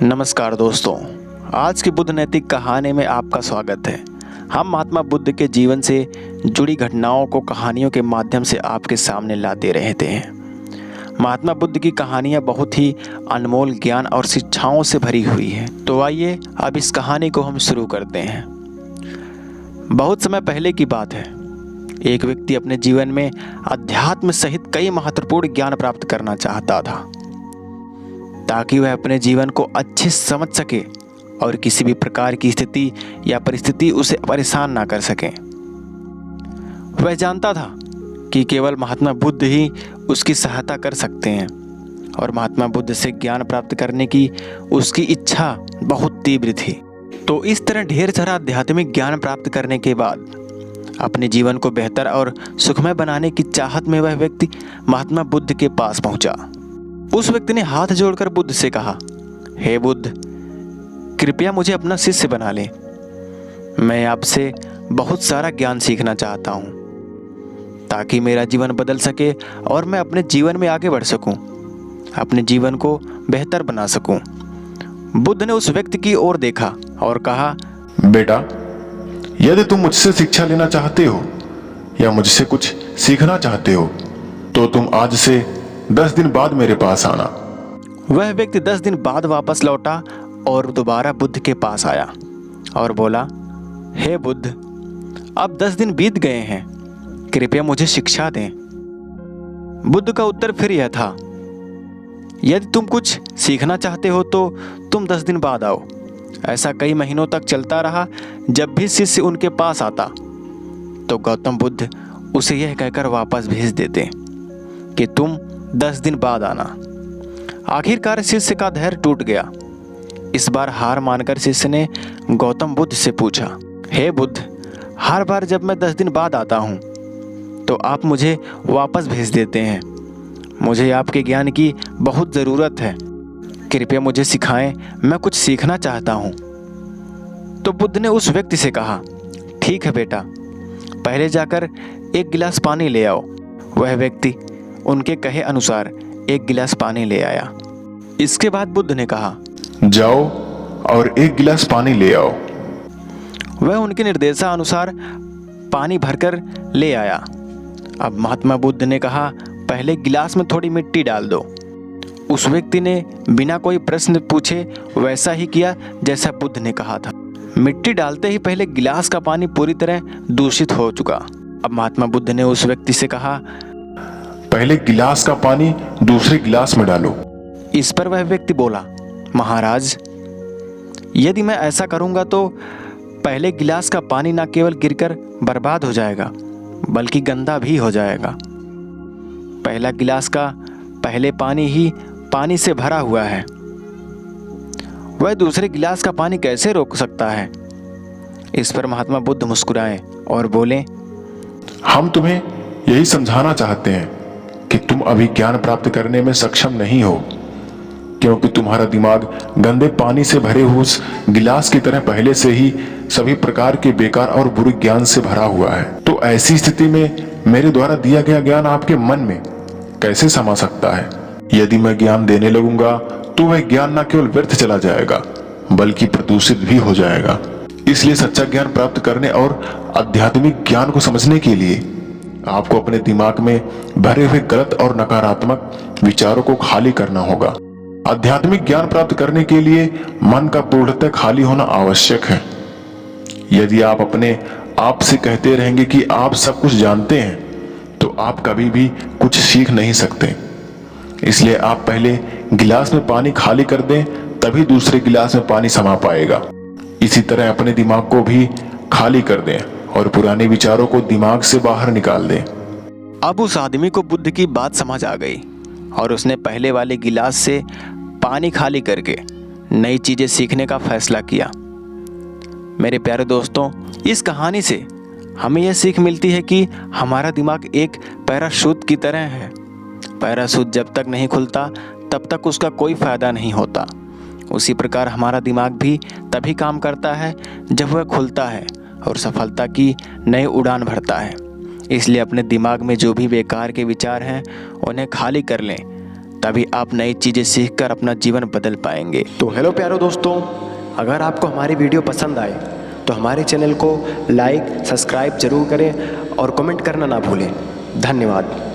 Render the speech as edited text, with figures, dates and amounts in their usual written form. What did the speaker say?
नमस्कार दोस्तों, आज की बुद्ध नैतिक कहानी में आपका स्वागत है। हम महात्मा बुद्ध के जीवन से जुड़ी घटनाओं को कहानियों के माध्यम से आपके सामने लाते रहते हैं। महात्मा बुद्ध की कहानियाँ बहुत ही अनमोल ज्ञान और शिक्षाओं से भरी हुई है। तो आइए अब इस कहानी को हम शुरू करते हैं। बहुत समय पहले की बात है। एक व्यक्ति अपने जीवन में अध्यात्म सहित कई महत्वपूर्ण ज्ञान प्राप्त करना चाहता था, ताकि वह अपने जीवन को अच्छे से समझ सके और किसी भी प्रकार की स्थिति या परिस्थिति उसे परेशान ना कर सके। वह जानता था कि केवल महात्मा बुद्ध ही उसकी सहायता कर सकते हैं और महात्मा बुद्ध से ज्ञान प्राप्त करने की उसकी इच्छा बहुत तीव्र थी। तो इस तरह ढेर सारा आध्यात्मिक ज्ञान प्राप्त करने के बाद अपने जीवन को बेहतर और सुखमय बनाने की चाहत में वह व्यक्ति महात्मा बुद्ध के पास पहुंचा। उस व्यक्ति ने हाथ जोड़कर बुद्ध से कहा, हे बुद्ध, कृपया मुझे अपना शिष्य बना ले। मैं आपसे बहुत सारा ज्ञान सीखना चाहता हूँ, ताकि मेरा जीवन बदल सके और मैं अपने जीवन में आगे बढ़ सकूं, अपने जीवन को बेहतर बना सकूं। बुद्ध ने उस व्यक्ति की ओर देखा और कहा, बेटा, यदि तुम मुझसे शिक्षा लेना चाहते हो या मुझसे कुछ सीखना चाहते हो तो तुम आज से 10 दिन बाद मेरे पास आना। वह व्यक्ति 10 दिन बाद वापस लौटा और दोबारा बुद्ध के पास आया और बोला, हे बुद्ध, अब 10 दिन बीत गए हैं, कृपया मुझे शिक्षा दें। बुद्ध का उत्तर फिर यह था, यदि तुम कुछ सीखना चाहते हो तो तुम 10 दिन बाद आओ। ऐसा कई महीनों तक चलता रहा। जब भी शिष्य उनके पास आता तो गौतम बुद्ध उसे यह कहकर वापस भेज देते कि तुम 10 दिन बाद आना। आखिरकार शिष्य का धैर्य टूट गया। इस बार हार मानकर शिष्य ने गौतम बुद्ध से पूछा, हे बुद्ध, हर बार जब मैं 10 दिन बाद आता हूँ तो आप मुझे वापस भेज देते हैं। मुझे आपके ज्ञान की बहुत ज़रूरत है, कृपया मुझे सिखाएं, मैं कुछ सीखना चाहता हूँ। तो बुद्ध ने उस व्यक्ति से कहा, ठीक है बेटा, पहले जाकर 1 गिलास पानी ले आओ। वह व्यक्ति उनके कहे अनुसार 1 गिलास पानी ले आया। इसके बाद बुद्ध ने कहा, जाओ और 1 गिलास पानी ले आओ। वह उनके निर्देशानुसार पानी भरकर ले आया। अब महात्मा बुद्ध ने कहा, पहले गिलास में थोड़ी मिट्टी डाल दो। उस व्यक्ति ने बिना कोई प्रश्न पूछे वैसा ही किया जैसा बुद्ध ने कहा था। मिट्टी डालते ही पहले गिलास का पानी पूरी तरह दूषित हो चुका। अब महात्मा बुद्ध ने उस व्यक्ति से कहा, पहले गिलास का पानी दूसरे गिलास में डालो। इस पर वह व्यक्ति बोला, महाराज, यदि मैं ऐसा करूंगा तो पहले गिलास का पानी न केवल गिरकर बर्बाद हो जाएगा बल्कि गंदा भी हो जाएगा। पहला गिलास का पहले पानी ही पानी से भरा हुआ है, वह दूसरे गिलास का पानी कैसे रोक सकता है। इस पर महात्मा बुद्ध मुस्कुराए और बोले, हम तुम्हें यही समझाना चाहते हैं कि तुम अभी ज्ञान प्राप्त करने में सक्षम नहीं हो, क्योंकि तुम्हारा दिमाग गंदे पानी से भरे हुए उस गिलास की तरह पहले से ही सभी प्रकार के बेकार और बुरे ज्ञान से भरा हुआ है। तो ऐसी स्थिति में मेरे द्वारा दिया गया ज्ञान आपके मन में कैसे समा सकता है। यदि मैं ज्ञान देने लगूंगा तो वह ज्ञान न केवल व्यर्थ चला जाएगा बल्कि प्रदूषित भी हो जाएगा। इसलिए सच्चा ज्ञान प्राप्त करने और आध्यात्मिक ज्ञान को समझने के लिए आपको अपने दिमाग में भरे हुए गलत और नकारात्मक विचारों को खाली करना होगा। आध्यात्मिक ज्ञान प्राप्त करने के लिए मन का पूर्णतः खाली होना आवश्यक है। यदि आप अपने आप से कहते रहेंगे कि आप सब कुछ जानते हैं तो आप कभी भी कुछ सीख नहीं सकते। इसलिए आप पहले गिलास में पानी खाली कर दें, तभी दूसरे गिलास में पानी समा पाएगा। इसी तरह अपने दिमाग को भी खाली कर दें और पुराने विचारों को दिमाग से बाहर निकाल दें। अब उस आदमी को बुद्ध की बात समझ आ गई और उसने पहले वाले गिलास से पानी खाली करके नई चीज़ें सीखने का फैसला किया। मेरे प्यारे दोस्तों, इस कहानी से हमें यह सीख मिलती है कि हमारा दिमाग एक पैराशूट की तरह है। पैराशूट जब तक नहीं खुलता तब तक उसका कोई फ़ायदा नहीं होता। उसी प्रकार हमारा दिमाग भी तभी काम करता है जब वह खुलता है और सफलता की नई उड़ान भरता है। इसलिए अपने दिमाग में जो भी बेकार के विचार हैं उन्हें खाली कर लें, तभी आप नई चीज़ें सीखकर अपना जीवन बदल पाएंगे। तो हेलो प्यारो दोस्तों, अगर आपको हमारी वीडियो पसंद आए तो हमारे चैनल को लाइक सब्सक्राइब जरूर करें और कमेंट करना ना भूलें। धन्यवाद।